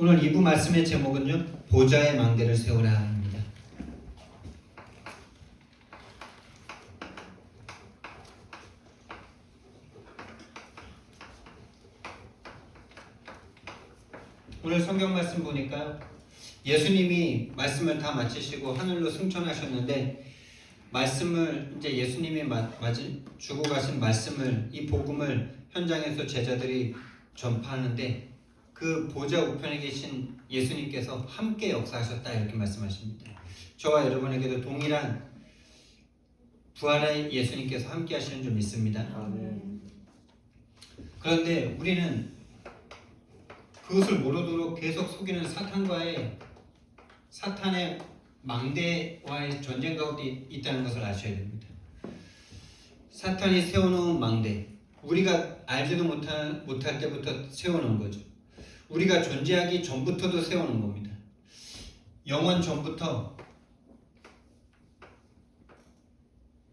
오늘 2부 말씀의 제목은요, 보좌의 망대를 세우라입니다. 오늘 성경 말씀 보니까 예수님이 말씀을 다 마치시고 하늘로 승천하셨는데, 말씀을 이제 예수님이 주고 가신 말씀을, 이 복음을 현장에서 제자들이 전파하는데, 그 보좌 우편에 계신 예수님께서 함께 역사하셨다 이렇게 말씀하십니다. 저와 여러분에게도 동일한 부활의 예수님께서 함께 하시는 줄 믿습니다. 아멘. 그런데 우리는 그것을 모르도록 계속 속이는 사탄의 망대와의 전쟁 가운데 있다는 것을 아셔야 됩니다. 사탄이 세워놓은 망대, 우리가 알지도 못할 때부터 세워놓은 거죠. 우리가 존재하기 전부터도 세워놓은 겁니다. 영원 전부터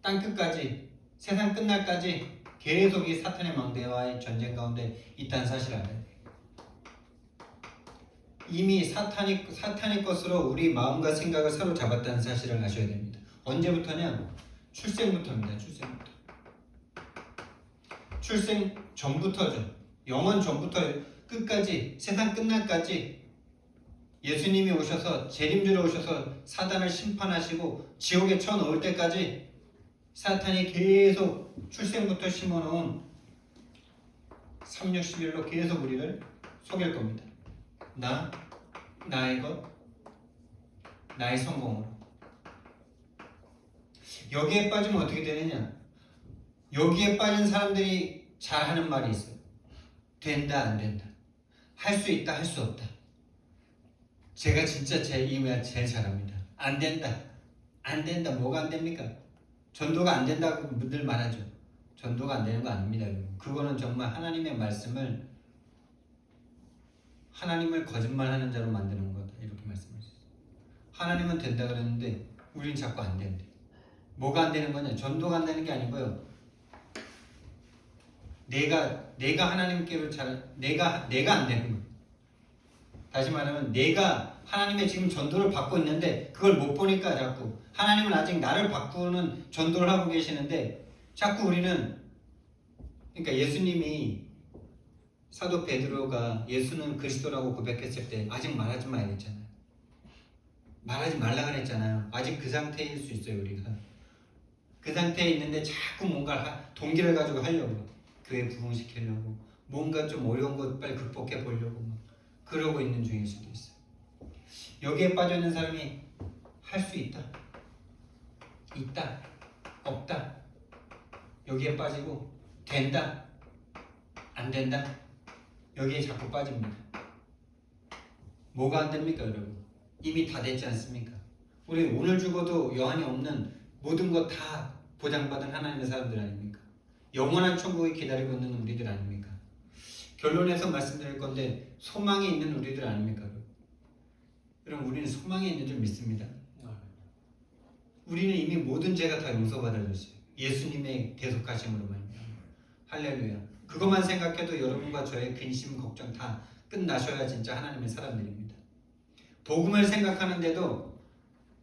땅끝까지, 세상 끝날까지 계속 이 사탄의 망대와의 전쟁 가운데 있다는 사실을 알아야 돼요. 이미 사탄의 것으로 우리 마음과 생각을 사로잡았다는 사실을 아셔야 됩니다. 언제부터냐? 출생부터입니다. 출생 전부터죠. 영원 전부터 끝까지, 세상 끝날까지 예수님이 오셔서, 재림주로 오셔서 사단을 심판하시고 지옥에 쳐넣을 때까지 사탄이 계속 출생부터 심어놓은 361로 계속 우리를 속일 겁니다. 나의 것, 나의 성공으로. 여기에 빠지면 어떻게 되느냐? 여기에 빠진 사람들이 잘하는 말이 있어요. 된다, 안 된다. 할 수 있다, 할 수 없다. 제가 진짜 이 말 제일 잘합니다. 안 된다. 안 된다. 뭐가 안 됩니까? 전도가 안 된다고 늘 말하죠. 전도가 안 되는 거 아닙니다. 그거는 정말 하나님의 말씀을 거짓말하는 자로 만드는 거다 이렇게 말씀하셨어요. 하나님은 된다 그랬는데 우린 자꾸 안 된대. 뭐가 안 되는 거냐? 전도가 안 되는 게 아니고요. 내가 하나님께로 내가 안 되는 거예요. 다시 말하면 내가 하나님의 지금 전도를 받고 있는데 그걸 못 보니까 자꾸 하나님은 아직 나를 바꾸는 전도를 하고 계시는데 자꾸 우리는, 그러니까 예수님이, 사도 베드로가 예수는 그리스도라고 고백했을 때 아직 말하지 마 이랬잖아요. 말하지 말라 그랬잖아요. 아직 그 상태일 수 있어요. 우리가 그 상태에 있는데 자꾸 뭔가 동기를 가지고 하려고, 교회 부흥시키려고, 뭔가 좀 어려운 것 빨리 극복해 보려고 막 그러고 있는 중일 수도 있어요. 여기에 빠져 있는 사람이 할 수 있다, 없다, 여기에 빠지고 된다, 안 된다, 여기에 자꾸 빠집니다. 뭐가 안 됩니까, 여러분? 이미 다 됐지 않습니까? 우리 오늘 죽어도 여한이 없는 모든 것 다 보장받은 하나님의 사람들 아닙니까? 영원한 천국이 기다리고 있는 우리들 아닙니까? 결론에서 말씀드릴 건데 소망이 있는 우리들 아닙니까? 여러분, 우리는 소망이 있는 줄 믿습니다. 우리는 이미 모든 죄가 다 용서받아졌어요. 예수님의 대속하심으로 말미암아. 할렐루야. 그것만 생각해도 여러분과 저의 근심, 걱정 다 끝나셔야 진짜 하나님의 사람들입니다. 복음을 생각하는데도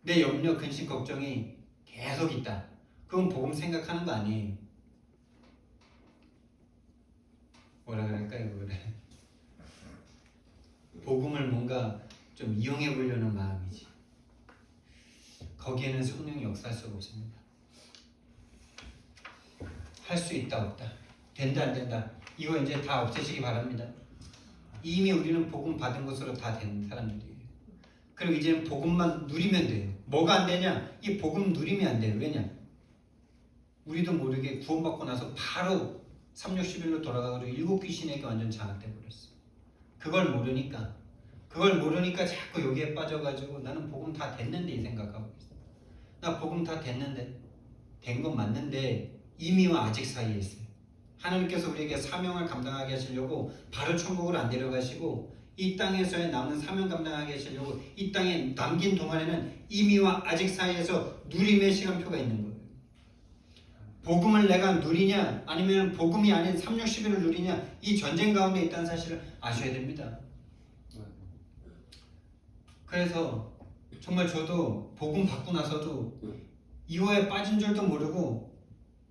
내 염려, 근심, 걱정이 계속 있다. 그건 복음 생각하는 거 아니에요. 뭐라 그럴까요, 그거를? 복음을 뭔가 좀 이용해 보려는 마음이지. 거기에는 성령이 역사할 수가 없습니다. 할 수 있다, 없다. 된다, 안 된다. 이거 이제 다 없애시기 바랍니다. 이미 우리는 복음 받은 것으로 다 된 사람들이에요. 그리고 이제는 복음만 누리면 돼요. 뭐가 안 되냐? 이 복음 누리면 안 돼요. 왜냐? 우리도 모르게 구원받고 나서 바로 360일로 돌아가고 일곱 귀신에게 완전 장악돼 버렸어. 그걸 모르니까 자꾸 여기에 빠져가지고 나는 복음 다 됐는데 이 생각하고 있어. 나 복음 다 됐는데, 된 건 맞는데 이미와 아직 사이에 있어요. 하나님께서 우리에게 사명을 감당하게 하시려고 바로 천국을 안 데려가시고 이 땅에서의 남은 사명 감당하게 하시려고 이 땅에 남긴 동안에는 이미와 아직 사이에서 누림의 시간표가 있는 거예요. 복음을 내가 누리냐 아니면 복음이 아닌 360일을 누리냐, 이 전쟁 가운데 있다는 사실을 아셔야 됩니다. 그래서 정말 저도 복음 받고 나서도 이거에 빠진 줄도 모르고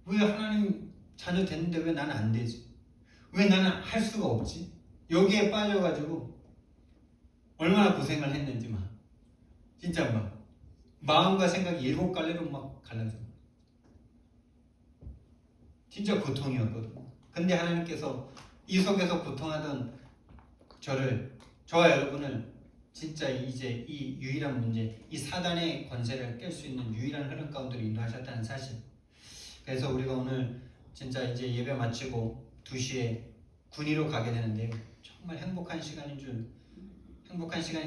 왜 하나님 자녀 됐는데 왜 나는 안 되지? 왜 나는 할 수가 없지? 여기에 빠져가지고 얼마나 고생을 했는지 막 진짜 막 마음과 생각이 일곱 갈래로 막 갈라져. 진짜 고통이었거든요. 근데 하나님께서 이 속에서 고통하던 저와 여러분을 진짜 이제 이 유일한 문제, 이 사단의 권세를 깰 수 있는 유일한 흐름 가운데로 인도하셨다는 사실. 그래서 우리가 오늘 진짜 이제 예배 마치고 2시에 군위로 가게 되는데요. 정말 행복한 시간이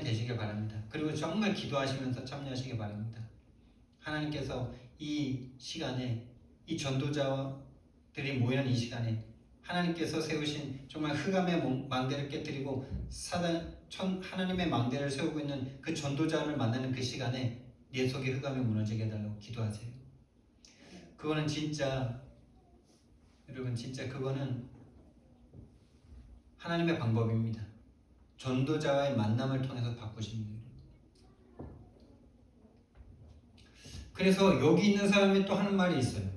되시길 바랍니다. 그리고 정말 기도하시면서 참여하시길 바랍니다. 하나님께서 이 시간에 이 전도자들이 모이는 이 시간에 하나님께서 세우신 정말 흑암의 망대를 깨뜨리고 하나님의 망대를 세우고 있는 그 전도자를 만나는 그 시간에 내 속에 흑암이 무너지게 해달라고 기도하세요. 그거는 진짜 여러분 진짜 그거는 하나님의 방법입니다. 전도자와의 만남을 통해서 바꾸십니다. 그래서 여기 있는 사람이 또 하는 말이 있어요.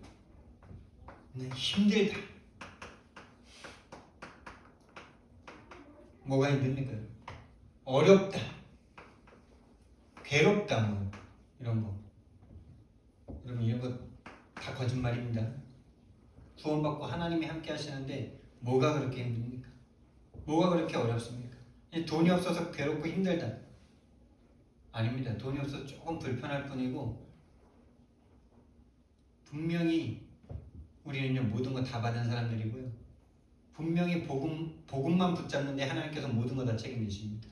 힘들다. 뭐가 힘듭니까? 어렵다. 괴롭다. 뭐 이런 거. 여러분 이런 거 다 거짓말입니다. 구원받고 하나님이 함께 하시는데 뭐가 그렇게 힘듭니까? 뭐가 그렇게 어렵습니까? 돈이 없어서 괴롭고 힘들다. 아닙니다. 돈이 없어서 조금 불편할 뿐이고 분명히 우리는요 모든 거 다 받은 사람들이고요. 분명히 복음만 붙잡는데 하나님께서 모든 거 다 책임지십니다.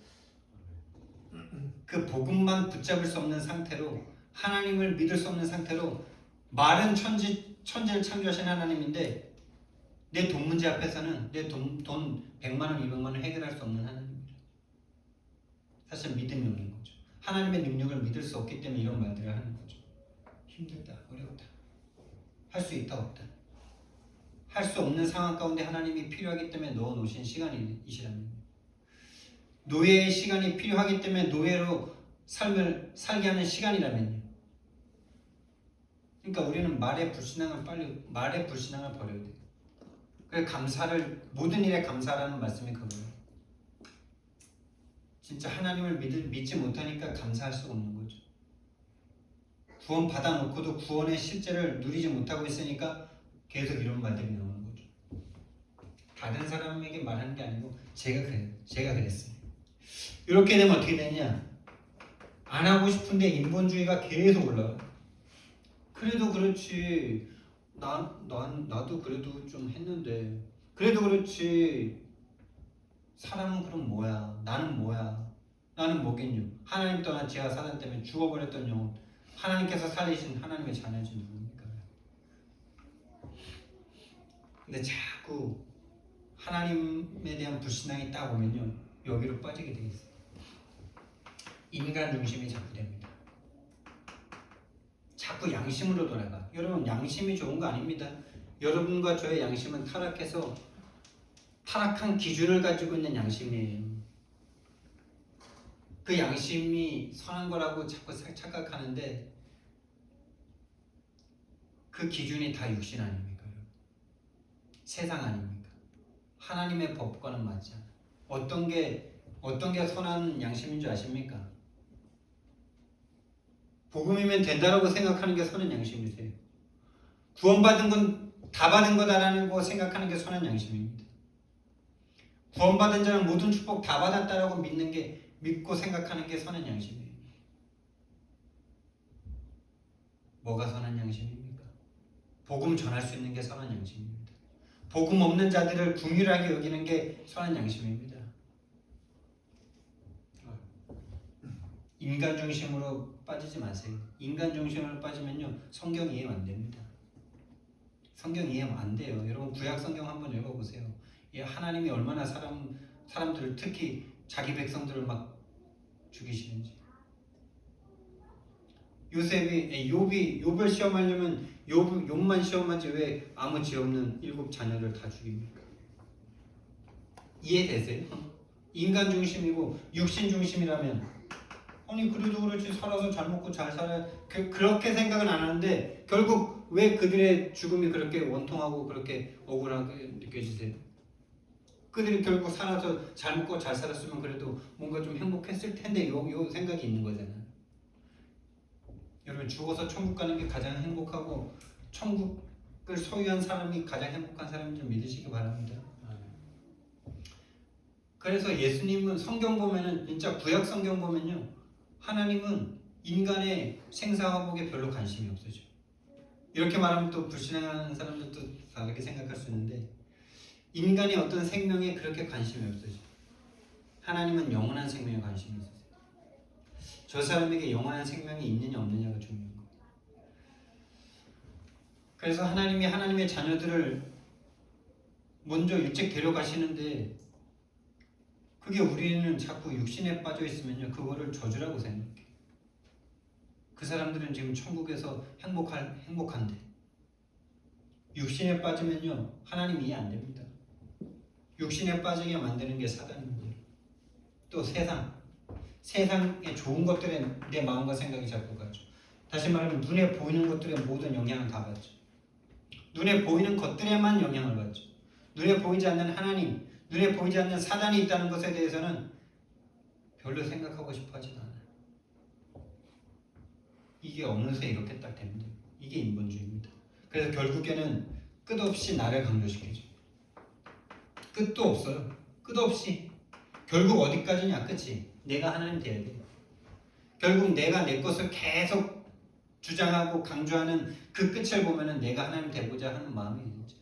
그 복음만 붙잡을 수 없는 상태로 하나님을 믿을 수 없는 상태로 말은 천지를 창조하신 하나님인데 내 돈 문제 앞에서는 내 돈 100만 원, 200만 원 해결할 수 없는 하나님입니다. 사실 믿음이 없는 거죠. 하나님의 능력을 믿을 수 없기 때문에 이런 말들을 하는 거죠. 힘들다, 어렵다, 할 수 있다, 없다. 할 수 없는 상황 가운데 하나님이 필요하기 때문에 넣어놓으신 시간이시랍니다. 노예의 시간이 필요하기 때문에 노예로 삶을 살게 하는 시간이라면요. 그러니까 우리는 말의 불신앙을 버려야 돼요. 그래서 모든 일에 감사라는 말씀이 그거예요. 진짜 하나님을 믿지 못하니까 감사할 수가 없는 거죠. 구원 받아놓고도 구원의 실제를 누리지 못하고 있으니까 계속 이런 말들이 나오는 거죠. 다른 사람에게 말하는 게 아니고 제가 그랬어요. 이렇게 되면 어떻게 되냐? 안 하고 싶은데 인본주의가 계속 올라가요. 그래도 그렇지. 나도 그래도 좀 했는데. 그래도 그렇지. 사람은 그럼 뭐야? 나는 뭐야? 나는 뭐겠뇨? 하나님 떠난 제가 사단 때문에 죽어버렸던 영혼. 하나님께서 살리신 하나님의 자녀지 누굽니까? 근데 자꾸 하나님에 대한 불신앙이 딱 오면요. 여기로 빠지게 돼 있어요. 인간 중심이 자꾸 됩니다. 자꾸 양심으로 돌아가. 여러분 양심이 좋은 거 아닙니다. 여러분과 저의 양심은 타락해서 타락한 기준을 가지고 있는 양심이에요. 그 양심이 선한 거라고 자꾸 착각하는데 그 기준이 다 육신 아닙니까? 세상 아닙니까? 하나님의 법과는 맞지 않아요. 어떤 게 선한 양심인 줄 아십니까? 복음이면 된다라고 생각하는 게 선한 양심이세요. 구원받은 건 다 받은 거다라고 생각하는 게 선한 양심입니다. 구원받은 자는 모든 축복 다 받았다라고 믿고 생각하는 게 선한 양심이에요. 뭐가 선한 양심입니까? 복음 전할 수 있는 게 선한 양심입니다. 복음 없는 자들을 긍휼하게 여기는 게 선한 양심입니다. 인간 중심으로 빠지지 마세요. 인간 중심으로 빠지면요 성경 이해 안 됩니다. 성경 이해 안 돼요. 여러분 구약 성경 한번 읽어보세요. 하나님이 얼마나 사람들을 특히 자기 백성들을 막 죽이시는지. 욥을 시험하려면 욥만 시험하지 왜 아무 죄 없는 7 자녀를 다 죽입니까? 이해되세요? 인간 중심이고 육신 중심이라면 아니 그래도 그렇지 살아서 잘 먹고 잘 살아 그렇게 생각은 안 하는데 결국 왜 그들의 죽음이 그렇게 원통하고 그렇게 억울하게 느껴지세요? 그들이 결국 살아서 잘 먹고 잘 살았으면 그래도 뭔가 좀 행복했을 텐데 요 생각이 있는 거잖아요. 여러분 죽어서 천국 가는 게 가장 행복하고 천국을 소유한 사람이 가장 행복한 사람인 줄 믿으시기 바랍니다. 그래서 예수님은 성경 보면은 진짜 구약 성경 보면요 하나님은 인간의 생사화복에 별로 관심이 없으죠. 이렇게 말하면 또 불신하는 사람들도 다르게 생각할 수 있는데 인간의 어떤 생명에 그렇게 관심이 없으죠. 하나님은 영원한 생명에 관심이 있으세요. 저 사람에게 영원한 생명이 있느냐 없느냐가 중요한 거예요. 그래서 하나님이 하나님의 자녀들을 먼저 일찍 데려가시는데 그게 우리는 자꾸 육신에 빠져 있으면요 그거를 저주라고 생각해요. 그 사람들은 지금 천국에서 행복한데 육신에 빠지면요 하나님 이해 안 됩니다. 육신에 빠지게 만드는 게 사단입니다. 또 세상의 좋은 것들에 내 마음과 생각이 자꾸 가죠. 다시 말하면 눈에 보이는 것들의 모든 영향을 다 받죠. 눈에 보이는 것들에만 영향을 받죠. 눈에 보이지 않는 하나님, 눈에 보이지 않는 사단이 있다는 것에 대해서는 별로 생각하고 싶어 하진 않아요. 이게 어느새 이렇게 딱 됩니다. 이게 인본주의입니다. 그래서 결국에는 끝없이 나를 강조시키죠. 끝도 없어요. 끝없이. 결국 어디까지냐? 끝이. 내가 하나님 돼야 돼. 결국 내가 내 것을 계속 주장하고 강조하는 그 끝을 보면은 내가 하나님 되고자 하는 마음이 있죠.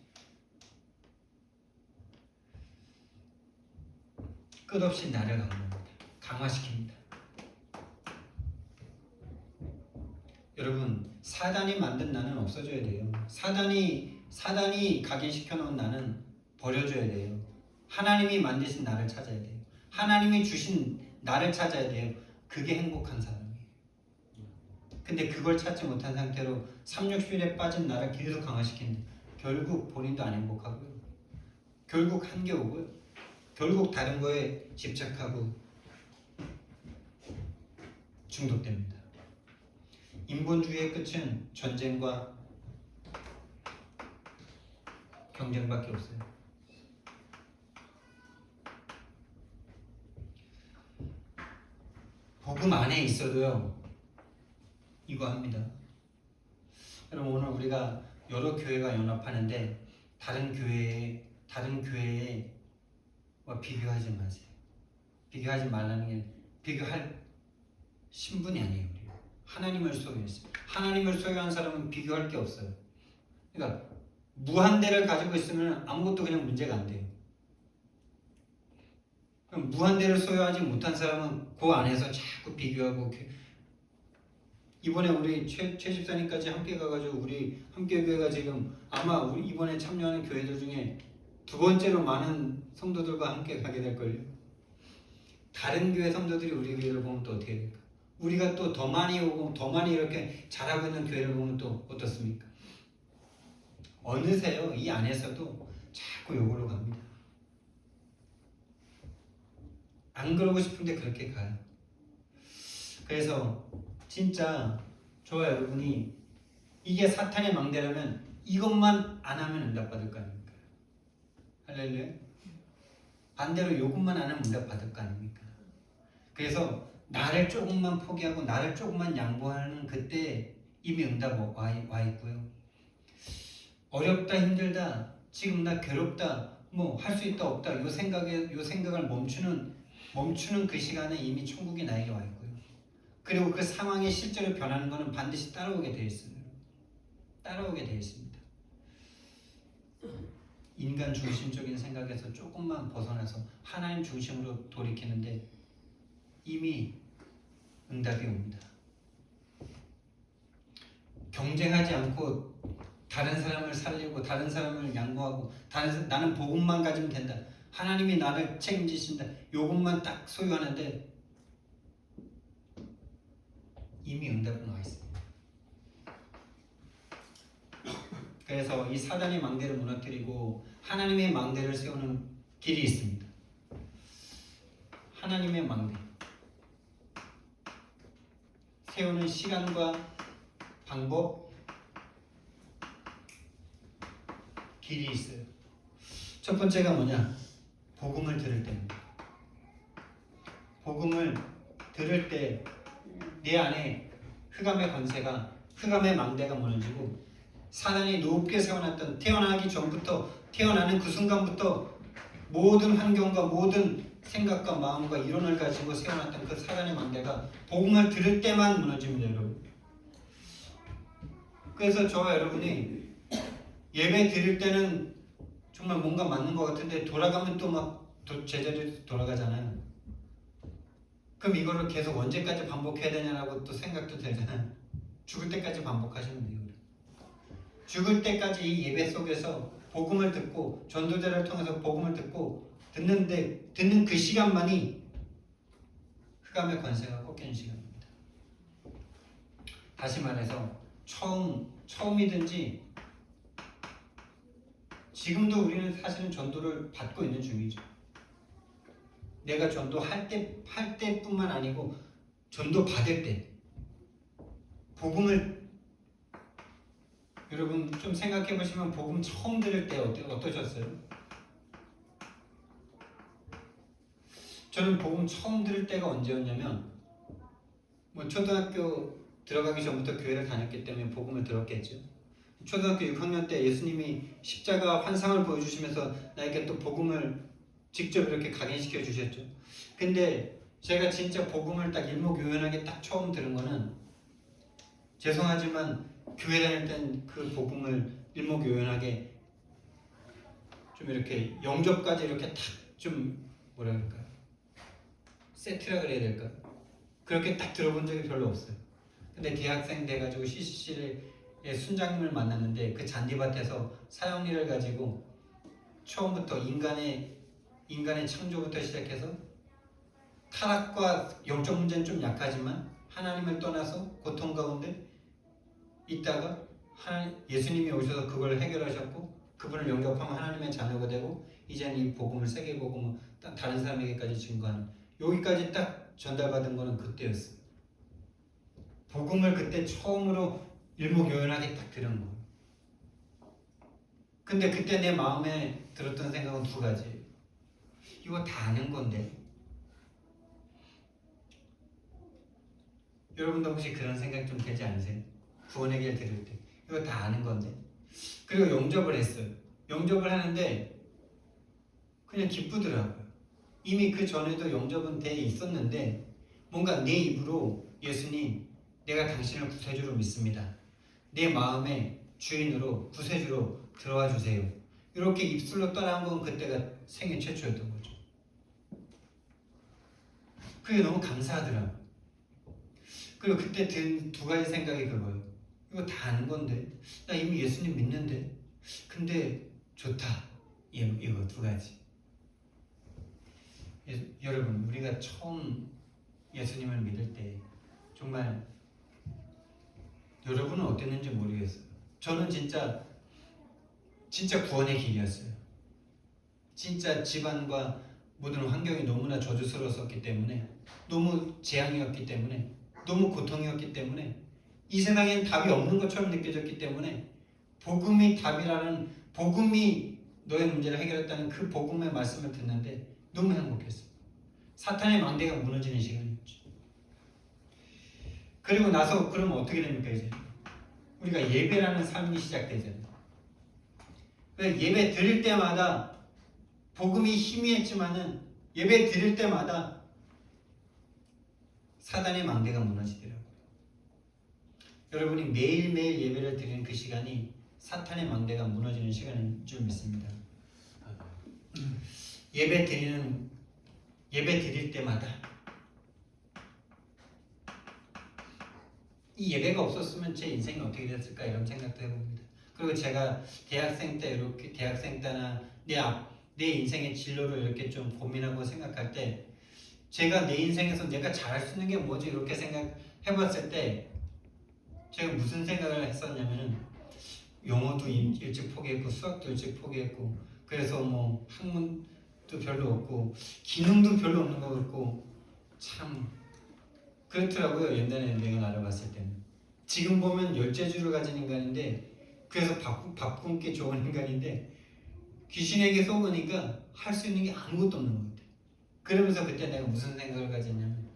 끝없이 나를 강화시킵니다. 여러분 사단이 만든 나는 없어져야 돼요. 사단이 각인시켜 놓은 나는 버려줘야 돼요. 하나님이 만드신 나를 찾아야 돼요. 하나님이 주신 나를 찾아야 돼요. 그게 행복한 사람이에요. 근데 그걸 찾지 못한 상태로 삼육신에 빠진 나를 계속 강화시키는데 결국 본인도 안 행복하고요. 결국 한계 오고요. 결국 다른 거에 집착하고 중독됩니다. 인본주의의 끝은 전쟁과 경쟁밖에 없어요. 복음 안에 있어도요 이거 합니다. 여러분 오늘 우리가 여러 교회가 연합하는데 다른 교회에 비교하지 마세요. 비교하지 말라는 게 비교할 신분이 아니에요. 우리 하나님을 소유했어요. 하나님을 소유한 사람은 비교할 게 없어요. 그러니까 무한대를 가지고 있으면 아무것도 그냥 문제가 안 돼요. 그럼 무한대를 소유하지 못한 사람은 그 안에서 자꾸 비교하고 이번에 우리 최 집사님까지 함께 가가지고 우리 함께교회가 지금 아마 우리 이번에 참여하는 교회들 중에 두 번째로 많은 성도들과 함께 가게 될걸요. 다른 교회 성도들이 우리 교회를 보면 또 어떻게 될까? 우리가 또 더 많이 오고 더 많이 이렇게 잘하고 있는 교회를 보면 또 어떻습니까? 어느새요 이 안에서도 자꾸 요구로 갑니다. 안 그러고 싶은데 그렇게 가요. 그래서 진짜 저와 여러분이 이게 사탄의 망대라면 이것만 안 하면 응답받을 거 아닙니까? 할렐루야. 반대로 요것만 안 하면 응답받을 거 아닙니까? 그래서 나를 조금만 포기하고 나를 조금만 양보하는 그때 이미 응답 와 있고요. 어렵다 힘들다 지금 나 괴롭다 뭐 할 수 있다 없다 요 생각을 멈추는 그 시간에 이미 천국이 나에게 와 있고요. 그리고 그 상황이 실제로 변하는 것은 반드시 따라오게 되어 있습니다. 따라오게 되어 있습니다. 인간 중심적인 생각에서 조금만 벗어나서 하나님 중심으로 돌이키는데 이미 응답이 옵니다. 경쟁하지 않고 다른 사람을 살리고 다른 사람을 양보하고 나는 복음만 가지면 된다. 하나님이 나를 책임지신다. 요것만 딱 소유하는데 이미 응답은 와 있습니다. 그래서 이 사단의 망대를 무너뜨리고 하나님의 망대를 세우는 길이 있습니다. 하나님의 망대. 세우는 시간과 방법, 길이 있어요. 첫 번째가 뭐냐? 복음을 들을 때입니다. 복음을 들을 때 내 안에 흑암의 권세가, 흑암의 망대가 무너지고 사단이 높게 세워놨던, 태어나기 전부터, 태어나는 그 순간부터 모든 환경과 모든 생각과 마음과 이론을 가지고 세워놨던 그 사단의 망대가 복음을 들을 때만 무너집니다, 여러분. 그래서 저와 여러분이 예배 드릴 때는 정말 뭔가 맞는 것 같은데 돌아가면 또 막 제자리로 돌아가잖아요. 그럼 이거를 계속 언제까지 반복해야 되냐라고 또 생각도 들잖아요. 죽을 때까지 반복하시면 돼요. 죽을 때까지 이 예배 속에서 복음을 듣고 전도자를 통해서 복음을 듣고 듣는 그 시간만이 흑암의 권세가 꺾이는 시간입니다. 다시 말해서 처음이든지 지금도 우리는 사실은 전도를 받고 있는 중이죠. 내가 전도할 때뿐만 아니고 전도 받을 때 복음을 여러분 좀 생각해 보시면 복음 처음 들을 때 어떠셨어요? 저는 복음 처음 들을 때가 언제였냐면 뭐 초등학교 들어가기 전부터 교회를 다녔기 때문에 복음을 들었겠죠. 초등학교 6학년 때 예수님이 십자가 환상을 보여주시면서 나에게 또 복음을 직접 이렇게 각인시켜 주셨죠. 근데 제가 진짜 복음을 딱 일목요연하게 딱 처음 들은 거는 죄송하지만 교회 다닐 땐 그 복음을 일목요연하게 좀 이렇게 영접까지 이렇게 딱 좀 뭐라 그럴까요? 세트라 그래야 될까? 그렇게 딱 들어본 적이 별로 없어요. 근데 대학생 돼가지고 CCC의 순장님을 만났는데 그 잔디밭에서 사형리를 가지고 처음부터 인간의 창조부터 시작해서 타락과 영적 문제는 좀 약하지만 하나님을 떠나서 고통 가운데 있다가 예수님이 오셔서 그걸 해결하셨고 그분을 영접하면 하나님의 자녀가 되고 이제는 이 복음을 세계복음을 다른 사람에게까지 증거하는 여기까지 딱 전달받은 거는 그때였어요. 복음을 그때 처음으로 일목요연하게 딱 들은 거예요. 근데 그때 내 마음에 들었던 생각은 두 가지예요. 이거 다 아는 건데 여러분도 혹시 그런 생각 좀 되지 않으세요? 구원의 길 들을 때 이거 다 아는 건데 그리고 영접을 했어요. 영접을 하는데 그냥 기쁘더라고요. 이미 그 전에도 영접은 돼 있었는데 뭔가 내 입으로 예수님 내가 당신을 구세주로 믿습니다. 내 마음의 주인으로 구세주로 들어와 주세요. 이렇게 입술로 떠난 건 그때가 생애 최초였던 거죠. 그게 너무 감사하더라고요. 그리고 그때 든 두 가지 생각이 그거예요. 이거 다 아는 건데 나 이미 예수님 믿는데 근데 좋다. 이거 두 가지. 여러분 우리가 처음 예수님을 믿을 때 정말 여러분은 어땠는지 모르겠어요. 저는 진짜 구원의 길이었어요. 진짜 집안과 모든 환경이 너무나 저주스러웠기 때문에 너무 재앙이었기 때문에 너무 고통이었기 때문에 이 세상엔 답이 없는 것처럼 느껴졌기 때문에 복음이 답이라는 복음이 너의 문제를 해결했다는 그 복음의 말씀을 듣는데 너무 행복했어요. 사탄의 망대가 무너지는 시간이었죠. 그리고 나서 그러면 어떻게 됩니까 이제? 우리가 예배라는 삶이 시작되잖아요. 예배 드릴 때마다 복음이 희미했지만은 예배 드릴 때마다 사단의 망대가 무너지더라고요. 여러분이 매일매일 예배를 드리는 그 시간이 사탄의 망대가 무너지는 시간인 줄 믿습니다. 예배 드릴 때마다 이 예배가 없었으면 제 인생이 어떻게 됐을까 이런 생각도 해봅니다. 그리고 제가 대학생 때나 내 인생의 진로를 이렇게 좀 고민하고 생각할 때 제가 내 인생에서 내가 잘할 수 있는 게 뭐지 이렇게 생각해봤을 때 제가 무슨 생각을 했었냐면은 영어도 일찍 포기했고 수학도 일찍 포기했고 그래서 뭐 학문도 별로 없고 기능도 별로 없는 것 같고 참 그렇더라고요. 옛날에 내가 알아봤을 때는. 지금 보면 열재주를 가진 인간인데 그래서 밥 굶기 좋은 인간인데 귀신에게 속으니까 할 수 있는 게 아무것도 없는 것 같아요. 그러면서 그때 내가 무슨 생각을 가졌냐면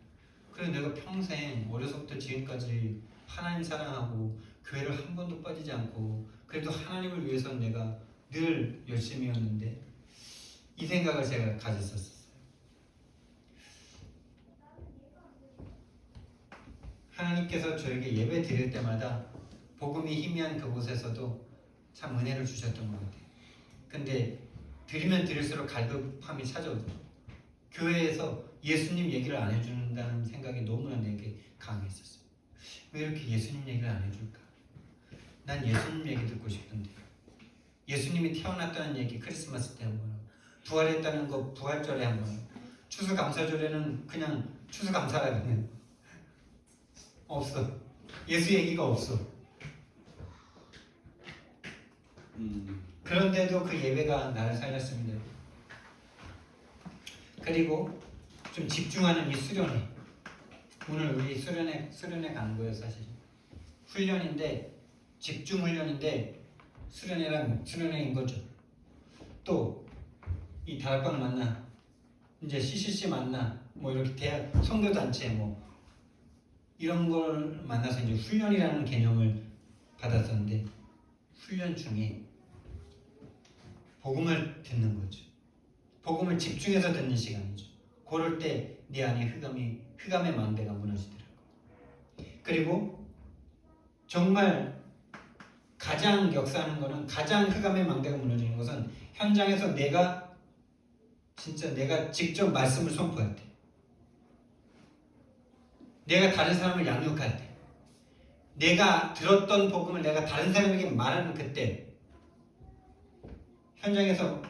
그래 내가 평생 어려서부터 지금까지 하나님 사랑하고 교회를 한 번도 빠지지 않고 그래도 하나님을 위해서는 내가 늘 열심히 했는데 이 생각을 제가 가졌었어요. 하나님께서 저에게 예배 드릴 때마다 복음이 희미한 그곳에서도 참 은혜를 주셨던 것 같아요. 근데 드리면 드릴수록 갈급함이 찾아오더라고요. 교회에서 예수님 얘기를 안 해준다는 생각이 너무나 내게 강했었어요. 왜 이렇게 예수님 얘기를 안 해줄까? 난 예수님 얘기 듣고 싶은데 예수님이 태어났다는 얘기 크리스마스 때 한 번 하고 부활했다는 거 부활절에 한 번 하고 추수감사절에는 그냥 추수감사라 그냥 없어. 예수 얘기가 없어. 그런데도 그 예배가 나를 살렸습니다. 그리고 좀 집중하는 이 수련회. 오늘 우리 수련회 가는 거예요, 사실. 훈련인데 집중 훈련인데 수련회인 거죠. 또 이 다락방 만나, 이제 CCC 만나, 뭐 이렇게 대학 선교 단체 뭐 이런 걸 만나서 이제 훈련이라는 개념을 받았었는데 훈련 중에 복음을 듣는 거죠. 복음을 집중해서 듣는 시간이죠. 그럴 때 네 안에 흑암의 망대가 무너지더라고요. 그리고 정말 가장 역사하는 거는 가장 흑암의 망대가 무너지는 것은 현장에서 내가 직접 말씀을 선포할 때, 내가 다른 사람을 양육할 때, 내가 들었던 복음을 내가 다른 사람에게 말하는 그때, 현장에서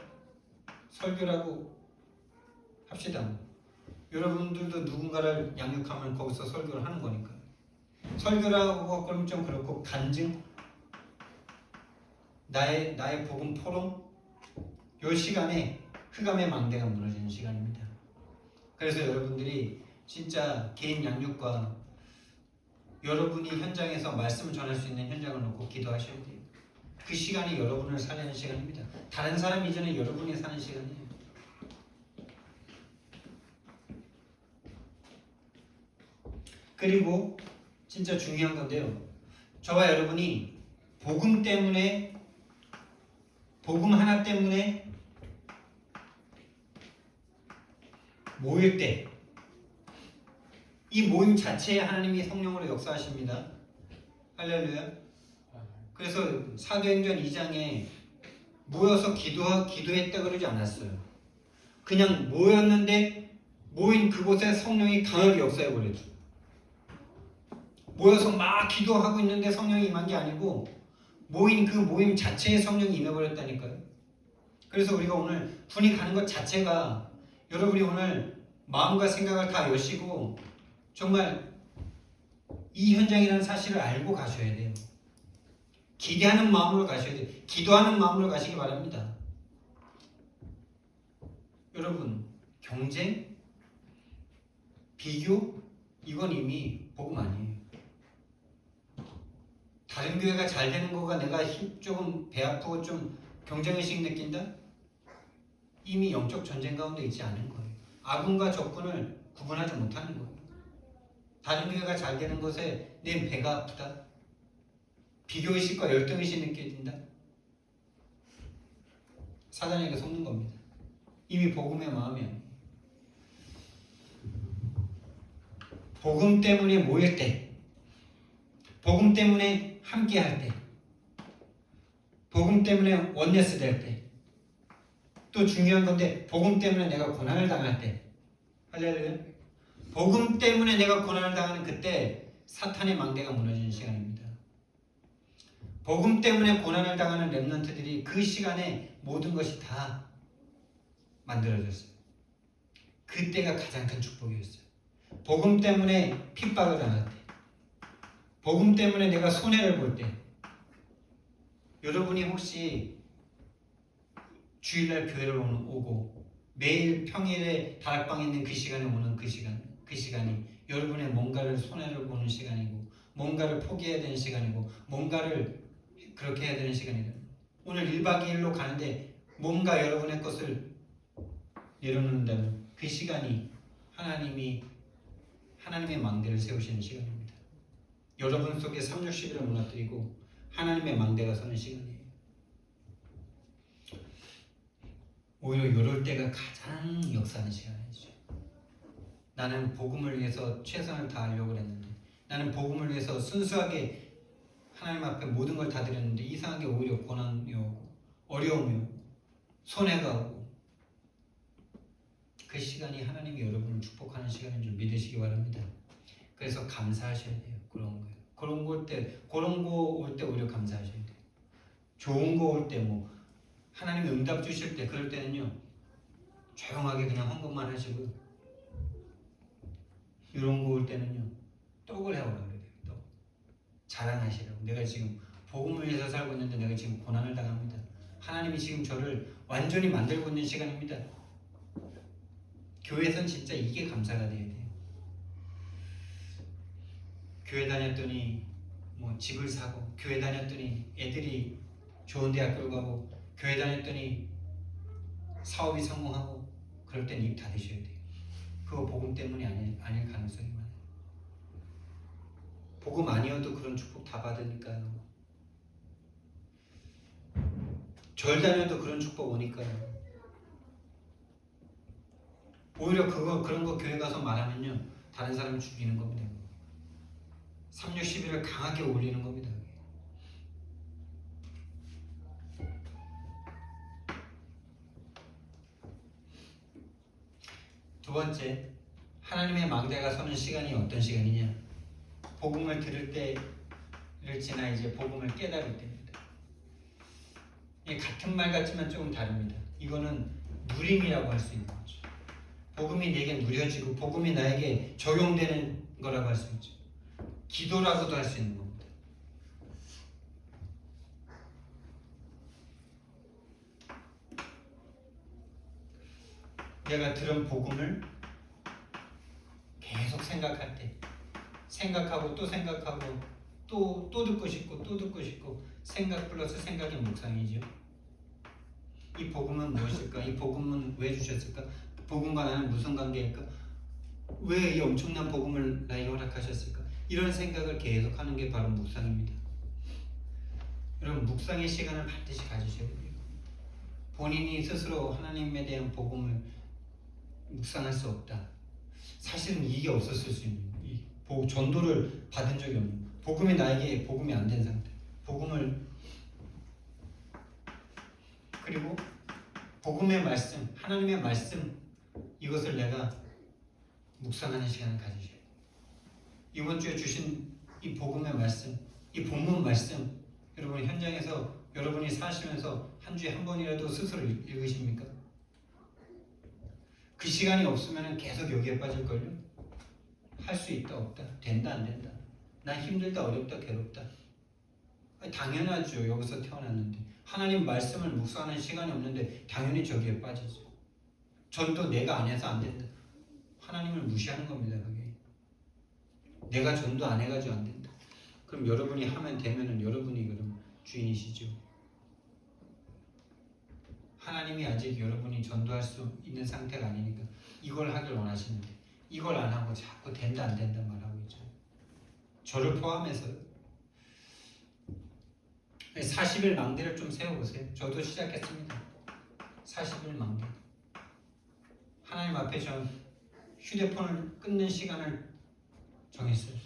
설교라고 합시다. 여러분들도 누군가를 양육하면 거기서 설교를 하는 거니까. 설교라고 그러면 좀 그렇고 간증, 나의 복음 포럼, 이 시간에 흑암의 망대가 무너지는 시간입니다. 그래서 여러분들이 진짜 개인 양육과 여러분이 현장에서 말씀을 전할 수 있는 현장을 놓고 기도하셔야 돼요. 그 시간이 여러분을 살리는 시간입니다. 다른 사람 이전에 여러분이 사는 시간이에요. 그리고 진짜 중요한 건데요. 저와 여러분이 복음 하나 때문에 모일 때 이 모임 자체에 하나님이 성령으로 역사하십니다. 할렐루야. 그래서 사도행전 2장에 모여서 기도했다 그러지 않았어요. 그냥 모였는데 모인 그곳에 성령이 강하게 역사해 버렸죠. 모여서 막 기도하고 있는데 성령이 임한 게 아니고 모인 그 모임 자체에 성령이 임해버렸다니까요. 그래서 우리가 오늘 군이 가는 것 자체가 여러분이 오늘 마음과 생각을 다 여시고 정말 이 현장이라는 사실을 알고 가셔야 돼요. 기대하는 마음으로 가셔야 돼요. 기도하는 마음으로 가시기 바랍니다. 여러분, 경쟁, 비교, 이건 이미 복음 아니에요. 다른 교회가 잘 되는 거가 내가 조금 배 아프고 좀 경쟁의식 느낀다? 이미 영적 전쟁 가운데 있지 않은 거예요. 아군과 적군을 구분하지 못하는 거예요. 다른 교회가 잘 되는 것에 내 배가 아프다? 비교의식과 열등의식 느껴진다? 사단에게 속는 겁니다. 이미 복음의 마음이 아니에요. 복음 때문에 모일 때, 복음 때문에 함께 할 때, 복음 때문에 원네스 될 때, 또 중요한 건데 복음 때문에 내가 고난을 당할 때, 할렐루야. 복음 때문에 내가 고난을 당하는 그때 사탄의 망대가 무너지는 시간입니다. 복음 때문에 고난을 당하는 렘넌트들이 그 시간에 모든 것이 다 만들어졌어요. 그때가 가장 큰 축복이었어요. 복음 때문에 핍박을 당할 때, 복음 때문에 내가 손해를 볼 때, 여러분이 혹시 주일날 교회를 오고 매일 평일에 다락방에 있는 그 시간에 오는 그 시간이 여러분의 뭔가를 뭔가를 포기해야 되는 시간이고 뭔가를 그렇게 해야 되는 시간이다. 오늘 1박 2일로 가는데 뭔가 여러분의 것을 내려놓는다면 그 시간이 하나님의 망대를 세우시는 시간입니다. 여러분 속에 360일을 무너뜨리고 하나님의 망대가 서는 시간이에요. 오히려 이럴 때가 가장 역사하는 시간이죠. 나는 복음을 위해서 최선을 다하려고 했는데, 나는 복음을 위해서 순수하게 하나님 앞에 모든 걸 다 드렸는데 이상하게 오히려 고난이 오고 어려움이 오고 손해가 오고, 그 시간이 하나님이 여러분을 축복하는 시간인 줄 믿으시기 바랍니다. 그래서 감사하셔야 돼요. 그런 거 올 때 오히려 감사하셔야 돼요. 좋은 거 올 때 하나님이 응답 주실 때 그럴 때는요 조용하게 그냥 헌금만 하시고, 이런 거 올 때는요 떡을 해오라고 그래요. 떡 자랑하시라고. 내가 지금 복음을 위해서 살고 있는데 내가 지금 고난을 당합니다. 하나님이 지금 저를 완전히 만들고 있는 시간입니다. 교회에선 진짜 이게 감사가 돼야 돼요. 교회 다녔더니 집을 사고, 교회 다녔더니 애들이 좋은 대학교를 가고, 교회 다녔더니 사업이 성공하고, 그럴 땐 입 닫으셔야 돼요. 그거 복음 때문이 아닐 가능성이 많아요. 복음 아니어도 그런 축복 다 받으니까요. 절 다녀도 그런 축복 오니까요. 오히려 그런 거 교회 가서 말하면요 다른 사람 죽이는 겁니다. 360일을 강하게 올리는 겁니다. 두 번째, 하나님의 망대가 서는 시간이 어떤 시간이냐? 복음을 들을 때를 지나 이제 복음을 깨달을 때입니다. 같은 말 같지만 조금 다릅니다. 이거는 누림이라고 할 수 있는 거죠. 복음이 내게 누려지고 복음이 나에게 적용되는 거라고 할 수 있죠. 기도라고도 할 수 있는 겁니다. 내가 들은 복음을 계속 생각할 때, 생각하고 또 생각하고 또 듣고 싶고 또 듣고 싶고, 생각 플러스 생각의 묵상이죠. 이 복음은 무엇일까? 이 복음은 왜 주셨을까? 복음과 나는 무슨 관계일까? 왜 이 엄청난 복음을 나에게 허락하셨을까? 이런 생각을 계속하는 게 바로 묵상입니다. 여러분, 묵상의 시간을 반드시 가지셔야 돼요. 본인이 스스로 하나님에 대한 복음을 묵상할 수 없다. 사실은 이게 없었을 수 있는, 전도를 받은 적이 없는, 복음이 나에게 복음이 안 된 상태, 그리고 복음의 말씀, 하나님의 말씀, 이것을 내가 묵상하는 시간을 가지셔야 돼요. 이번 주에 주신 이 복음의 말씀, 이 본문 말씀, 여러분 현장에서 여러분이 사시면서 한 주에 한 번이라도 스스로 읽으십니까? 그 시간이 없으면 계속 여기에 빠질걸요? 할 수 있다 없다, 된다 안 된다, 난 힘들다 어렵다 괴롭다. 당연하죠. 여기서 태어났는데 하나님 말씀을 묵상하는 시간이 없는데 당연히 저기에 빠지죠. 전도 내가 안 해서 안 된다, 하나님을 무시하는 겁니다. 그게 내가 전도 안 해가지고 안 된다. 그럼 여러분이 하면 되면은 여러분이 그럼 주인이시죠. 하나님이 아직 여러분이 전도할 수 있는 상태가 아니니까 이걸 하길 원하시는데 이걸 안 하고 자꾸 된다 안 된다 말하고 있죠. 저를 포함해서요. 40일 망대를 좀 세워보세요. 저도 시작했습니다. 40일 망대. 하나님 앞에 전 휴대폰을 끊는 시간을 정했어요.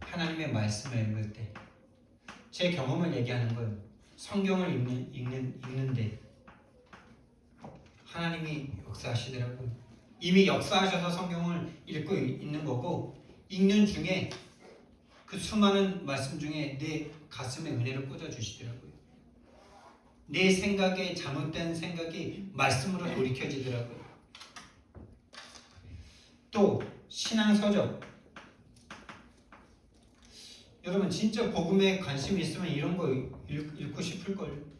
하나님의 말씀을 읽을 때 제 경험을 얘기하는 거예요. 성경을 읽는데 하나님이 역사하시더라고요. 이미 역사하셔서 성경을 읽고 있는 거고, 읽는 중에 그 수많은 말씀 중에 내 가슴에 은혜를 꽂아주시더라고요. 내 생각에 잘못된 생각이 말씀으로 돌이켜지더라고요. 또 신앙서적, 여러분 진짜 복음에 관심이 있으면 이런 거 읽고 싶을걸요.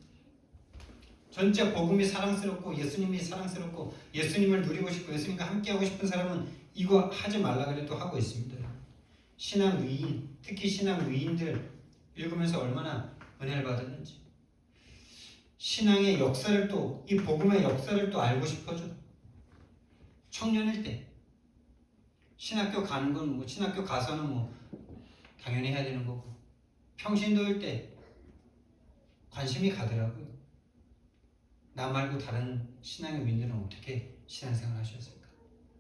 전체 복음이 사랑스럽고 예수님이 사랑스럽고 예수님을 누리고 싶고 예수님과 함께하고 싶은 사람은 이거 하지 말라 그래도 하고 있습니다. 신앙 위인, 특히 신앙 위인들 읽으면서 얼마나 은혜를 받았는지. 신앙의 역사를 또, 이 복음의 역사를 또 알고 싶어져. 청년일 때 신학교 가는 건 뭐, 신학교 가서는 뭐 당연히 해야 되는 거고, 평신도일 때 관심이 가더라고요. 나 말고 다른 신앙의 민들은 어떻게 신앙생활 하셨을까?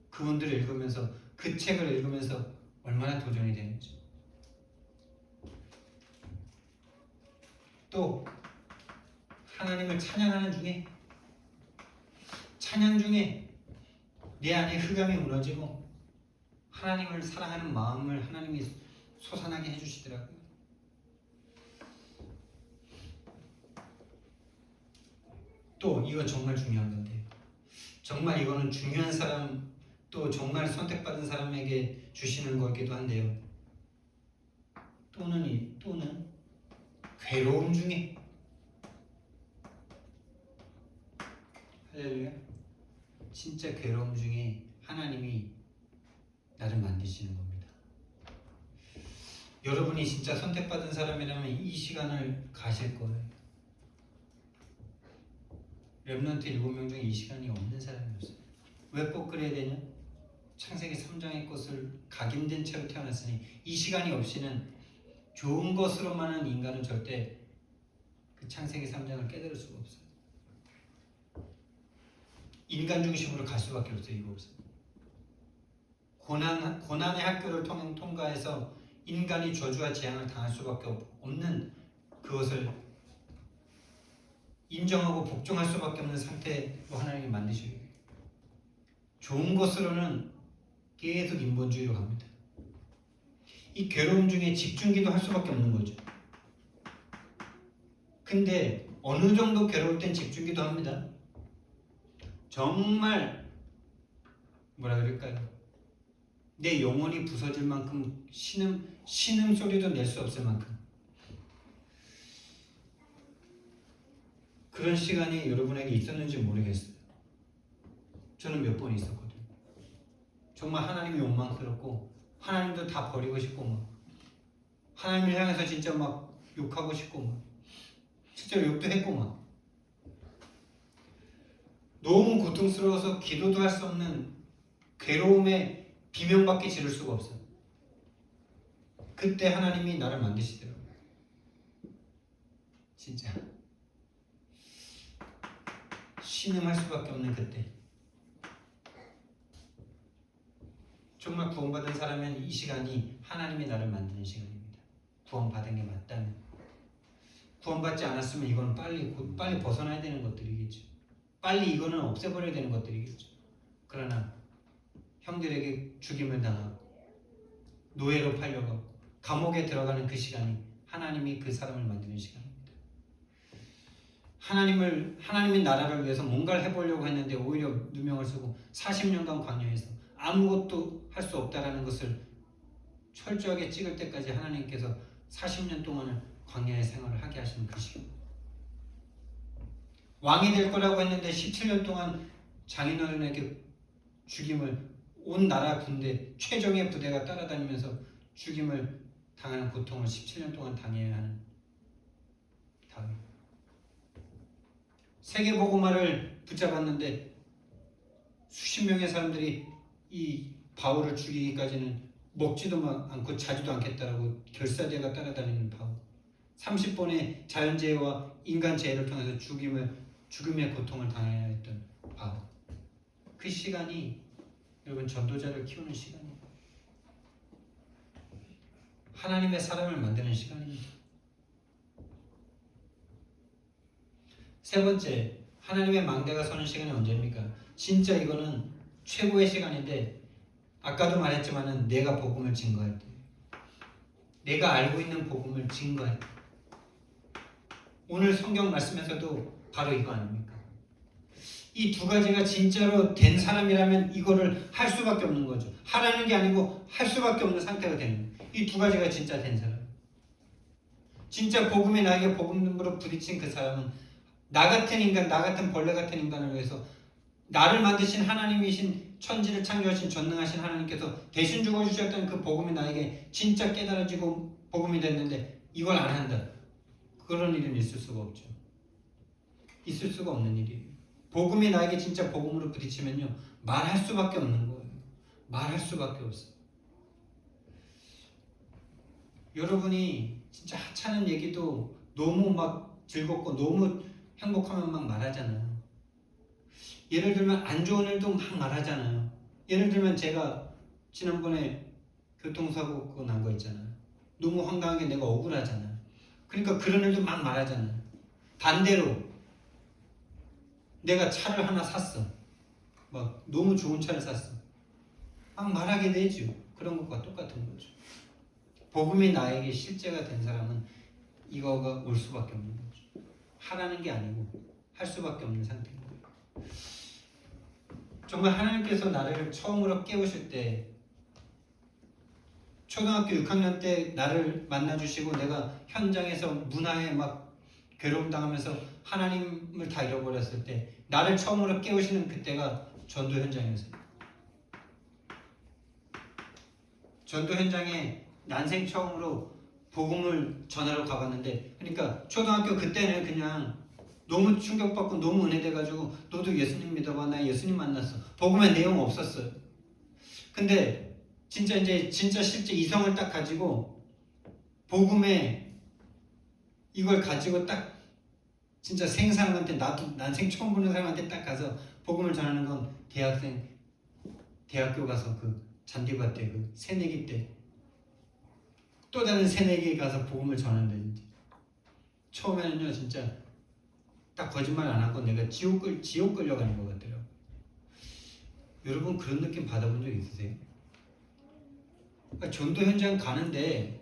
그분들을 읽으면서, 그 책을 읽으면서 얼마나 도전이 되는지. 또 하나님을 찬양하는 중에, 찬양 중에 내 안에 흑암이 무너지고 하나님을 사랑하는 마음을 하나님이 솟아나게 해주시더라고요. 또 이거 정말 중요한 건데, 정말 이거는 중요한 사람, 또 정말 선택받은 사람에게 주시는 거기도 한데요. 또는 괴로움 중에, 할렐루야, 진짜 괴로움 중에 하나님이 나를 만드시는 겁니다. 여러분이 진짜 선택받은 사람이라면 이 시간을 가실 거예요. 렘넌트 7명 중에 이 시간이 없는 사람이 없어요. 왜 꼭 그래야 되냐? 창세기 3장의 것을 각인된 채로 태어났으니 이 시간이 없이는 좋은 것으로만은 인간은 절대 그 창세기 3장을 깨달을 수가 없어요. 인간 중심으로 갈 수밖에 없어요. 이거 없어요. 고난의 학교를 통과해서 인간이 저주와 재앙을 당할 수밖에 없는 그것을 인정하고 복종할 수밖에 없는 상태로 하나님이 만드시고, 좋은 것으로는 계속 인본주의로 갑니다. 이 괴로움 중에 집중기도 할 수밖에 없는 거죠. 근데 어느 정도 괴로울 땐 집중기도 합니다. 정말 뭐라 그럴까요? 내 영혼이 부서질 만큼 신음 소리도 낼 수 없을 만큼 그런 시간이 여러분에게 있었는지 모르겠어요. 저는 몇 번 있었거든요. 정말 하나님이 원망스럽고 하나님도 다 버리고 싶고 막 하나님을 향해서 진짜 막 욕하고 싶고 막 실제로 욕도 했고 막 너무 고통스러워서 기도도 할 수 없는 괴로움에 비명밖에 지를 수가 없어요. 그때 하나님이 나를 만드시더라고요. 진짜 신음할 수밖에 없는 그때. 정말 구원받은 사람은 이 시간이 하나님이 나를 만드는 시간입니다. 구원받은 게 맞다면. 구원받지 않았으면 이건 빨리 벗어나야 되는 것들이겠죠. 빨리 이거는 없애버려야 되는 것들이겠죠. 그러나 형들에게 죽임을 당하고 노예로 팔려가고 감옥에 들어가는 그 시간이 하나님이 그 사람을 만드는 시간입니다. 하나님의 나라를 위해서 뭔가를 해보려고 했는데 오히려 누명을 쓰고 40년간 광야에서 아무것도 할 수 없다라는 것을 철저하게 찍을 때까지 하나님께서 40년 동안을 광야의 생활을 하게 하시는 그 시간. 왕이 될 거라고 했는데 17년 동안 장인어른에게 죽임을, 온 나라 군대 최정예 부대가 따라다니면서 죽임을 당하는 고통을 17년 동안 당해야 하는 다윗. 세계복음화를 붙잡았는데 수십 명의 사람들이 이 바울을 죽이기까지는 먹지도 않고 자지도 않겠다라고 결사대가 따라다니는 바울. 30번의 자연재해와 인간재해를 통해서 죽음의 고통을 당해야 했던 바울. 그 시간이 여러분 전도자를 키우는 시간이에요. 하나님의 사람을 만드는 시간입니다. 세 번째, 하나님의 망대가 서는 시간이 언제입니까? 진짜 이거는 최고의 시간인데, 아까도 말했지만은 내가 복음을 증거할 때, 내가 알고 있는 복음을 증거할 때, 오늘 성경 말씀에서도 바로 이거 아닙니까? 이 두 가지가 진짜로 된 사람이라면 이거를 할 수밖에 없는 거죠. 하라는 게 아니고 할 수밖에 없는 상태가 되는 거예요. 이 두 가지가 진짜 된 사람, 진짜 복음이 나에게 복음으로 부딪힌 그 사람은 나 같은 인간, 나 같은 벌레 같은 인간을 위해서 나를 만드신 하나님이신 천지를 창조하신 전능하신 하나님께서 대신 죽어주셨다는 그 복음이 나에게 진짜 깨달아지고 복음이 됐는데 이걸 안 한다. 그런 일은 있을 수가 없죠. 있을 수가 없는 일이에요. 복음이 나에게 진짜 복음으로 부딪히면요. 말할 수밖에 없는 거예요. 말할 수밖에 없어요. 여러분이 진짜 하찮은 얘기도 너무 막 즐겁고 너무 행복하면 막 말하잖아요. 예를 들면 안 좋은 일도 막 말하잖아요. 예를 들면 제가 지난번에 교통사고 그거 난 거 있잖아요. 너무 황당하게 내가 억울하잖아요. 그러니까 그런 일도 막 말하잖아요. 반대로 내가 차를 하나 샀어. 막 너무 좋은 차를 샀어. 막 말하게 되죠. 그런 것과 똑같은 거죠. 복음이 나에게 실제가 된 사람은 이거가 올 수밖에 없는 거죠. 하라는 게 아니고 할 수밖에 없는 상태인 거예요. 정말 하나님께서 나를 처음으로 깨우실 때 초등학교 6학년 때 나를 만나주시고 내가 현장에서 문화에 막 괴로움 당하면서 하나님을 다 잃어버렸을 때 나를 처음으로 깨우시는 그때가 전도 현장이었어요. 전도 현장에 난생 처음으로 복음을 전하러 가봤는데, 그러니까 초등학교 그때는 그냥 너무 충격받고 너무 은혜돼가지고 너도 예수님 믿어봐, 나 예수님 만났어. 복음의 내용 없었어요. 근데 진짜 이제 실제 이성을 딱 가지고 복음의 이걸 가지고 딱 진짜 생사람한테 나도 난생 처음 보는 사람한테 딱 가서 복음을 전하는 건 대학교 가서 그 잔디밭 때 그 새내기 때 또 다른 새내기에 가서 복음을 전하는데 이제 처음에는요 진짜 딱 거짓말 안 하고 내가 지옥 끌려가는 것 같더라고요. 여러분 그런 느낌 받아본 적 있으세요? 그러니까 전도 현장 가는데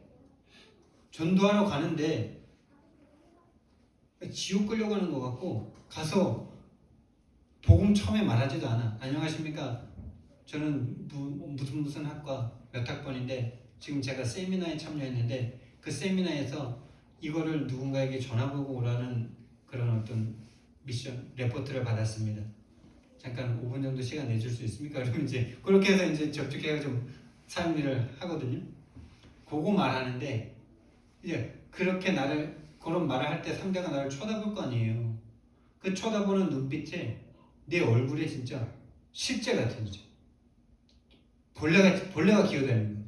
전도하러 가는데 지옥 끌려가는 것 같고 가서 복음 처음에 말하지도 않아. 안녕하십니까? 저는 무슨 학과 몇 학번인데 지금 제가 세미나에 참여했는데 그 세미나에서 이거를 누군가에게 전화보고 오라는 그런 어떤 미션 레포트를 받았습니다. 잠깐 5분 정도 시간 내줄 수 있습니까? 그러면 이제 그렇게 해서 이제 접촉해서 좀 사는 일을 하거든요. 그거 말하는데 이제 그렇게 그런 말을 할 때 상대가 나를 쳐다볼 거 아니에요. 그 쳐다보는 눈빛에 내 얼굴에 진짜 실제 같은 거죠. 벌레가 기어다니는 거예요.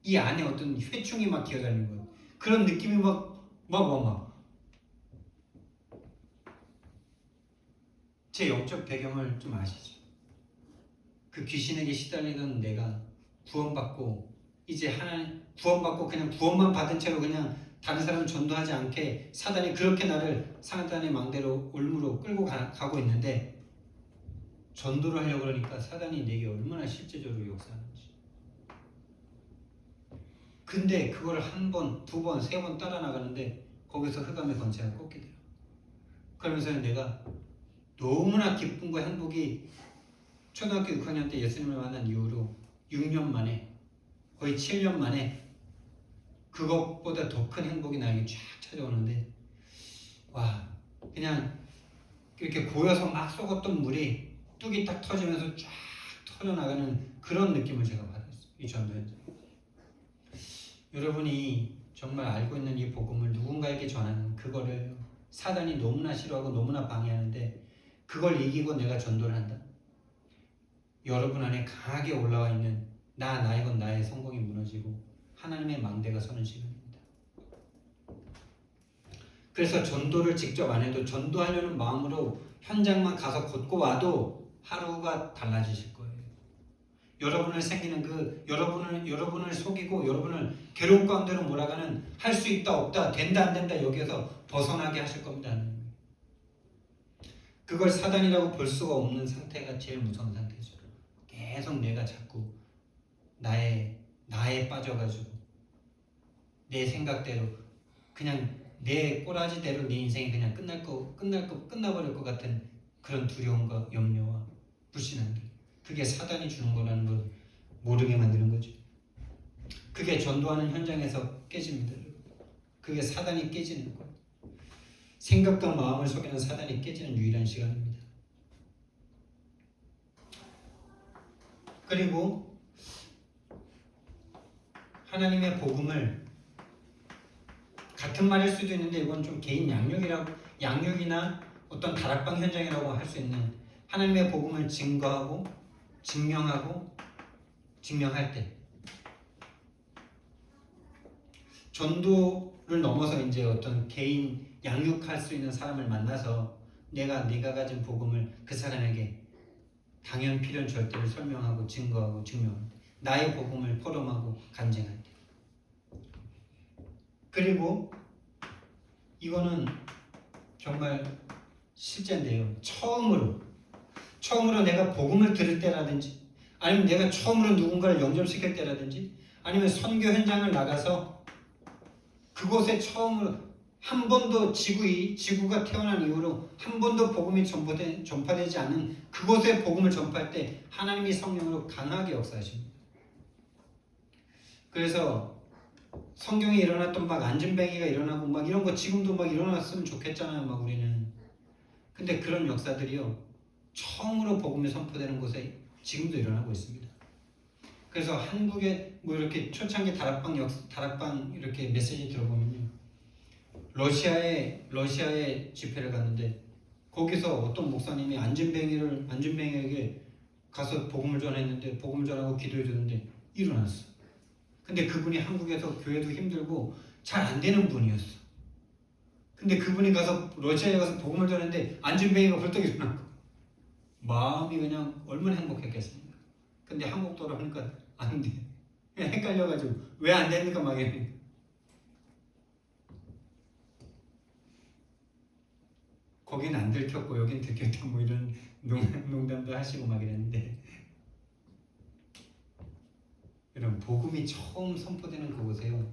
이 안에 어떤 회충이 막 기어다니는 거예요. 그런 느낌이 제 영적 배경을 좀 아시죠? 그 귀신에게 시달리던 내가 구원받고 이제 하나님 구원받고 그냥 구원만 받은 채로 그냥 다른 사람 전도하지 않게 사단이 그렇게 나를 사단의 망대로 올무로 끌고 가고 있는데 전도를 하려고 그러니까 사단이 내게 얼마나 실제적으로 역사하는지. 근데 그걸 한 번, 두 번, 세 번 따라 나가는데 거기서 흑암의 권세가 꺾게 돼요. 그러면서 내가 너무나 기쁨과 행복이 초등학교 6학년 때 예수님을 만난 이후로 6년 만에 거의 7년 만에 그것보다 더 큰 행복이 나에게 쫙 찾아오는데 와 그냥 이렇게 고여서 막 쏟았던 물이 뚝이 딱 터지면서 쫙 터져나가는 그런 느낌을 제가 받았어요. 이 전도에서. 여러분이 정말 알고 있는 이 복음을 누군가에게 전하는 그거를 사단이 너무나 싫어하고 너무나 방해하는데 그걸 이기고 내가 전도를 한다. 여러분 안에 강하게 올라와 있는 나이건 나의 성공이 무너지고 하나님의 망대가 서는 시간입니다. 그래서 전도를 직접 안 해도 전도하려는 마음으로 현장만 가서 걷고 와도 하루가 달라지실 거예요. 여러분을 여러분을 속이고 여러분을 괴로운 가운데로 몰아가는 할 수 있다 없다 된다 안 된다 여기에서 벗어나게 하실 겁니다. 그걸 사단이라고 볼 수가 없는 상태가 제일 무서운 상태죠. 계속 내가 자꾸 나에 빠져가지고 내 생각대로 그냥 내 꼬라지대로 내 인생이 그냥 끝나버릴 것 같은 그런 두려움과 염려와 불신함들. 그게 사단이 주는 거라는 걸 모르게 만드는 거죠. 그게 전도하는 현장에서 깨집니다. 그게 사단이 깨지는 거예요. 생각과 마음을 속이는 사단이 깨지는 유일한 시간입니다. 그리고 하나님의 복음을 같은 말일 수도 있는데 이건 좀 개인 양육이나 어떤 다락방 현장이라고 할 수 있는 하나님의 복음을 증거하고 증명할 때 전도를 넘어서 이제 어떤 개인 양육할 수 있는 사람을 만나서 네가 가진 복음을 그 사람에게 당연 필연 절대를 설명하고 증거하고 증명할 때 나의 복음을 포럼하고 간증할 때 그리고 이거는 정말 실제인데요. 처음으로 내가 복음을 들을 때라든지 아니면 내가 처음으로 누군가를 영접시킬 때라든지 아니면 선교 현장을 나가서 그곳에 처음으로 한 번도 지구가 태어난 이후로 한 번도 복음이 전파되지 않은 그곳에 복음을 전파할 때 하나님이 성령으로 강하게 역사하십니다. 그래서 성경에 일어났던 막 안진뱅이가 일어나고 막 이런 거 지금도 막 일어났으면 좋겠잖아요. 막 우리는. 근데 그런 역사들이요. 처음으로 복음이 선포되는 곳에 지금도 일어나고 있습니다. 그래서 한국에 뭐 이렇게 초창기 다락방 이렇게 메시지 들어보면요. 러시아에 집회를 갔는데 거기서 어떤 목사님이 안진뱅이에게 가서 복음을 전했는데 복음을 전하고 기도해 줬는데 일어났어. 근데 그분이 한국에서 교회도 힘들고 잘 안 되는 분이었어. 근데 그분이 가서 러시아에 가서 복음을 전했는데 안진뱅이가 벌떡 일어나고 마음이 그냥 얼마나 행복했겠습니까? 근데 한국 돌아오니까 안 돼. 그냥 헷갈려가지고 왜 안 됩니까? 막 이러니까. 거긴 안 들켰고 여긴 들켰다 뭐 이런 농담도 하시고 막 이랬는데 여러분 복음이 처음 선포되는 그곳에요.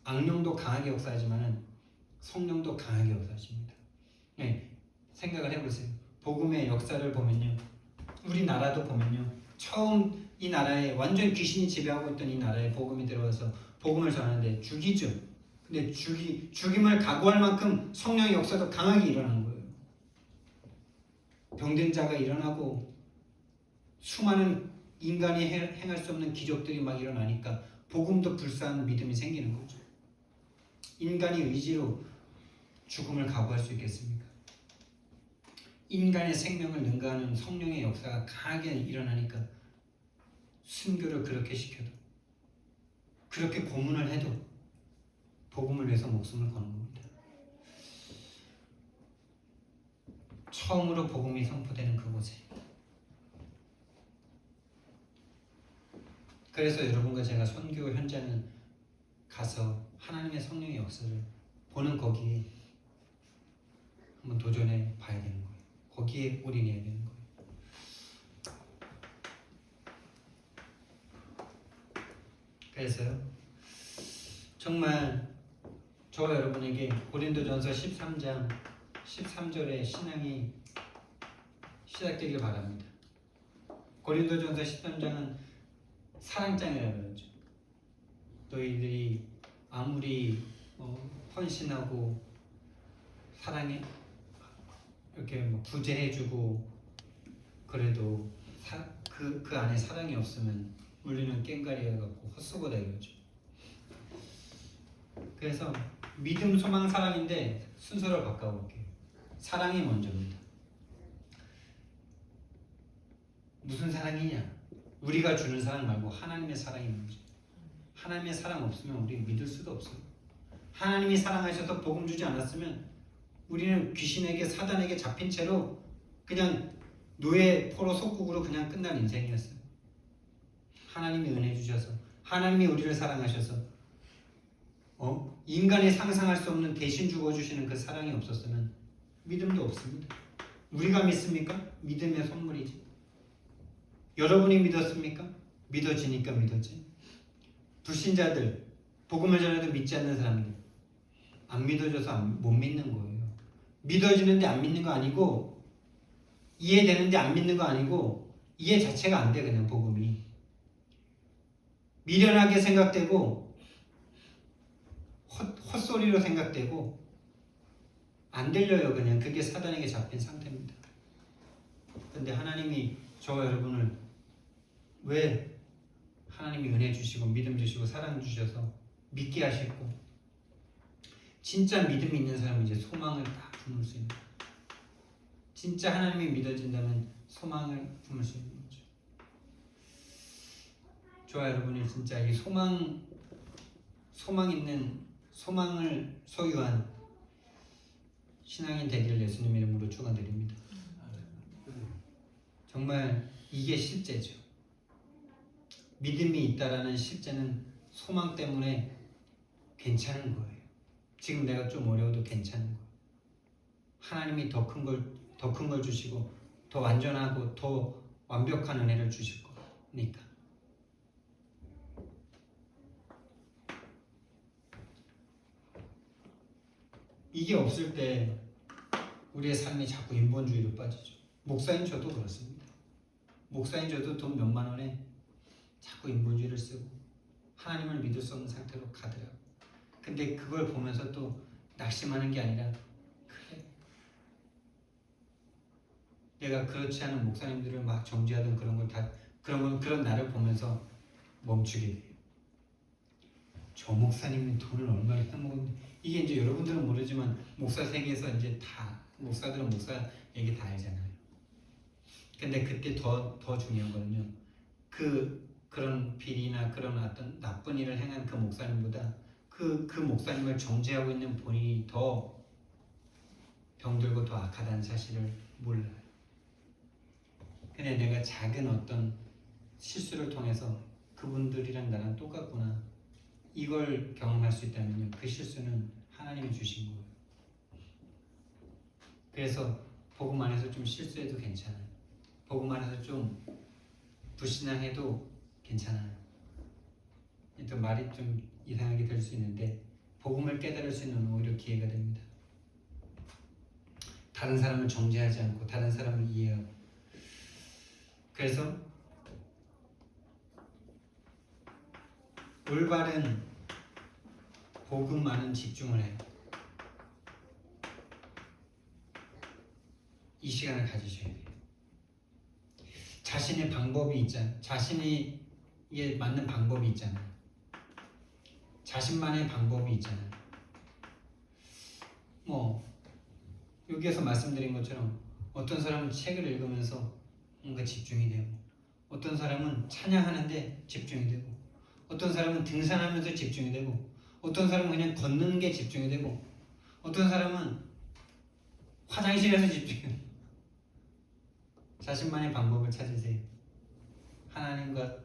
악령도 강하게 역사하지만은 성령도 강하게 역사하십니다. 네, 생각을 해보세요. 복음의 역사를 보면요, 우리나라도 보면요, 처음 이 나라에 완전 귀신이 지배하고 있던 이 나라에 복음이 들어와서 복음을 전하는데 죽이죠. 근데 죽임을 각오할 만큼 성령의 역사도 강하게 일어나는 거예요. 병든 자가 일어나고 수많은 인간이 행할 수 없는 기적들이 막 일어나니까 복음도 불사한 믿음이 생기는 거죠. 인간이 의지로 죽음을 각오할 수 있겠습니까? 인간의 생명을 능가하는 성령의 역사가 강하게 일어나니까 순교를 그렇게 시켜도 그렇게 고문을 해도 복음을 위해서 목숨을 거는 겁니다. 처음으로 복음이 선포되는 그곳에. 그래서 여러분과 제가 선교 현장에 가서 하나님의 성령의 역사를 보는 거기에 한번 도전해 봐야 되는 거예요. 거기에 올인해야 되는 거예요. 그래서요, 정말 저와 여러분에게 고린도전서 13장 13절의 신앙이 시작되길 바랍니다. 고린도전서 13장은 사랑장이라고 그러죠. 너희들이 아무리 헌신하고 사랑해 이렇게 뭐 구제해주고 그래도 그 안에 사랑이 없으면 우리는 깽가리가 같고 헛수고다 이거죠. 그래서 믿음, 소망, 사랑인데 순서를 바꿔볼게요. 사랑이 먼저입니다. 무슨 사랑이냐? 우리가 주는 사랑 말고 하나님의 사랑이 먼저. 하나님의 사랑 없으면 우리 믿을 수도 없어요. 하나님이 사랑하셔서 복음 주지 않았으면 우리는 귀신에게 사단에게 잡힌 채로 그냥 노예 포로 속국으로 그냥 끝난 인생이었어요. 하나님이 은혜 주셔서 하나님이 우리를 사랑하셔서 인간이 상상할 수 없는 대신 죽어주시는 그 사랑이 없었으면 믿음도 없습니다. 우리가 믿습니까? 믿음의 선물이지. 여러분이 믿었습니까? 믿어지니까 믿었지. 불신자들, 복음을 전해도 믿지 않는 사람들 안 믿어져서 못 믿는 거예요. 믿어지는데 안 믿는 거 아니고 이해되는데 안 믿는 거 아니고 이해 자체가 안 돼. 그냥 복음이 미련하게 생각되고 헛소리로 생각되고 안 들려요. 그냥 그게 사단에게 잡힌 상태입니다. 근데 하나님이 저와 여러분을 왜 하나님이 은혜 주시고 믿음 주시고 사랑 주셔서 믿게 하시고 진짜 믿음이 있는 사람은 이제 소망을 다 품을 수 있는 거예요. 진짜 하나님이 믿어진다면 소망을 품을 수 있는 거죠. 저와 여러분이 진짜 이 소망 있는 소망을 소유한 신앙인 되기를 예수님 이름으로 축원드립니다. 정말 이게 실제죠. 믿음이 있다라는 실제는 소망 때문에 괜찮은 거예요. 지금 내가 좀 어려워도 괜찮은 거예요. 하나님이 더 큰 걸 주시고 더 완전하고 더 완벽한 은혜를 주실 거니까. 이게 없을 때 우리의 삶이 자꾸 인본주의로 빠지죠. 목사인 저도 그렇습니다. 목사인 저도 돈 몇만 원에 자꾸 인본주의를 쓰고 하나님을 믿을 수 없는 상태로 가더라고요. 근데 그걸 보면서 또 낙심하는 게 아니라 그래, 내가 그렇지 않은 목사님들을 막 정죄하던 그런 걸 다 그런 나를 보면서 멈추게 돼요. 저 목사님은 돈을 얼마나 해먹었는데 이게 이제 여러분들은 모르지만 목사 세계에서 이제 다 목사들은 목사 얘기 다 알잖아요. 근데 그때 더 중요한 거는요. 그런 비리나 그런 어떤 나쁜 일을 행한 그 목사님보다 그 목사님을 정죄하고 있는 본인이 더 병들고 더 악하다는 사실을 몰라요. 근데 내가 작은 어떤 실수를 통해서 그분들이랑 나랑 똑같구나 이걸 경험할 수 있다면요. 그 실수는 하나님이 주신 거예요. 그래서 복음 안에서 좀 실수해도 괜찮아요. 복음 안에서 좀 불신앙해도 괜찮아요. 또 말이 좀 이상하게 될 수 있는데 복음을 깨달을 수 있는 오히려 기회가 됩니다. 다른 사람을 정죄하지 않고 다른 사람을 이해하고 그래서 올바른 복음만은 집중을 해요. 이 시간을 가지셔야 돼요. 자신의 방법이 있잖아요. 자신이 이게 맞는 방법이 있잖아요. 자신만의 방법이 있잖아요. 여기에서 말씀드린 것처럼 어떤 사람은 책을 읽으면서 뭔가 집중이 되고 어떤 사람은 찬양하는데 집중이 되고 어떤 사람은 등산하면서 집중이 되고 어떤 사람은 그냥 걷는 게 집중이 되고 어떤 사람은 화장실에서 집중이 되고 자신만의 방법을 찾으세요. 하나님과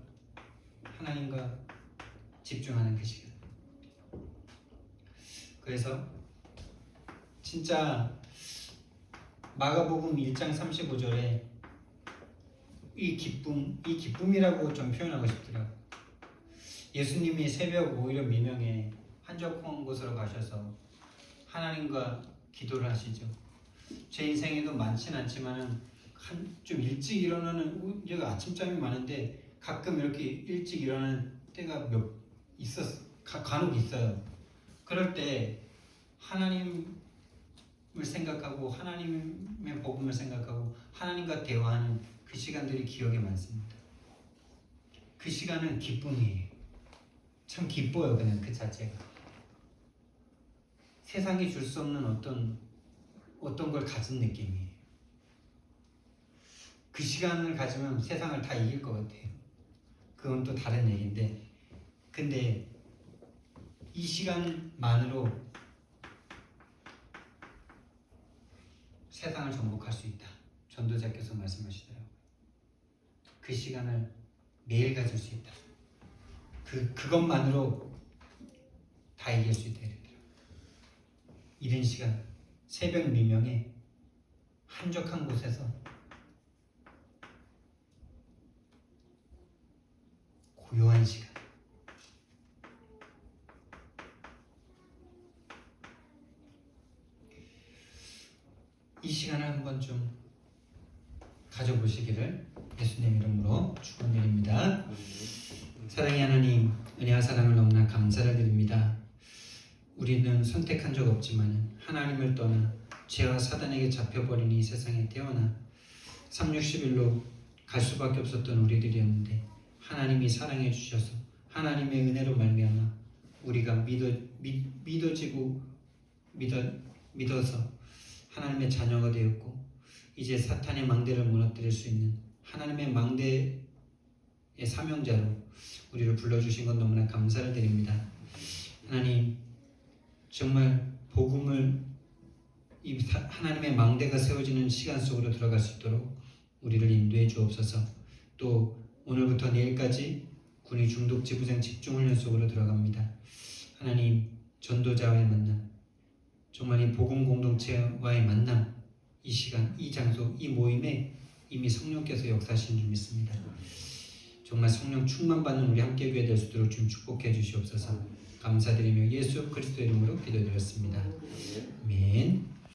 집중하는 그 시간. 그래서 진짜 마가복음 1장 35절에 이 기쁨이라고 좀 표현하고 싶더라고요. 예수님이 새벽 오히려 미명에 한적한 곳으로 가셔서 하나님과 기도를 하시죠. 제 인생에도 많진 않지만은 좀 일찍 일어나는 제가 아침잠이 많은데 가끔 이렇게 일찍 일어나는 때가 간혹 있어요. 그럴 때 하나님을 생각하고 하나님의 복음을 생각하고 하나님과 대화하는 그 시간들이 기억에 많습니다. 그 시간은 기쁨이에요. 참 기뻐요. 그냥 그 자체가 세상이 줄 수 없는 어떤 걸 가진 느낌이에요. 그 시간을 가지면 세상을 다 이길 것 같아요. 그건 또 다른 얘기인데 근데 이 시간만으로 세상을 정복할 수 있다. 전도자께서 말씀하시더라고요. 그 시간을 매일 가질 수 있다. 그것만으로 다 이길 수 있다. 이런 시간, 새벽 미명에 한적한 곳에서 고요한 시간. 이 시간을 한번 좀 가져보시기를 예수님 이름으로 축원드립니다. 사랑의 하나님, 은혜와 사랑을 너무나 감사를 드립니다. 우리는 선택한 적 없지만 하나님을 떠나 죄와 사단에게 잡혀버린 이 세상에 태어나 360일로 갈 수밖에 없었던 우리들이었는데 하나님이 사랑해 주셔서 하나님의 은혜로 말미암아 우리가 믿어서 하나님의 자녀가 되었고 이제 사탄의 망대를 무너뜨릴 수 있는 하나님의 망대의 사명자로 우리를 불러주신 것 너무나 감사를 드립니다. 하나님 정말 복음을 이 하나님의 망대가 세워지는 시간 속으로 들어갈 수 있도록 우리를 인도해 주옵소서. 또 오늘부터 내일까지 군의 중독 지부장 집중훈련 속으로 들어갑니다. 하나님 전도자와의 만남, 정말 이 복음 공동체와의 만남, 이 시간, 이 장소, 이 모임에 이미 성령께서 역사하신 줄 믿습니다. 정말 성령 충만받는 우리 함께교회 될 수 있도록 좀 축복해 주시옵소서. 감사드리며 예수 그리스도의 이름으로 기도드렸습니다. 아멘.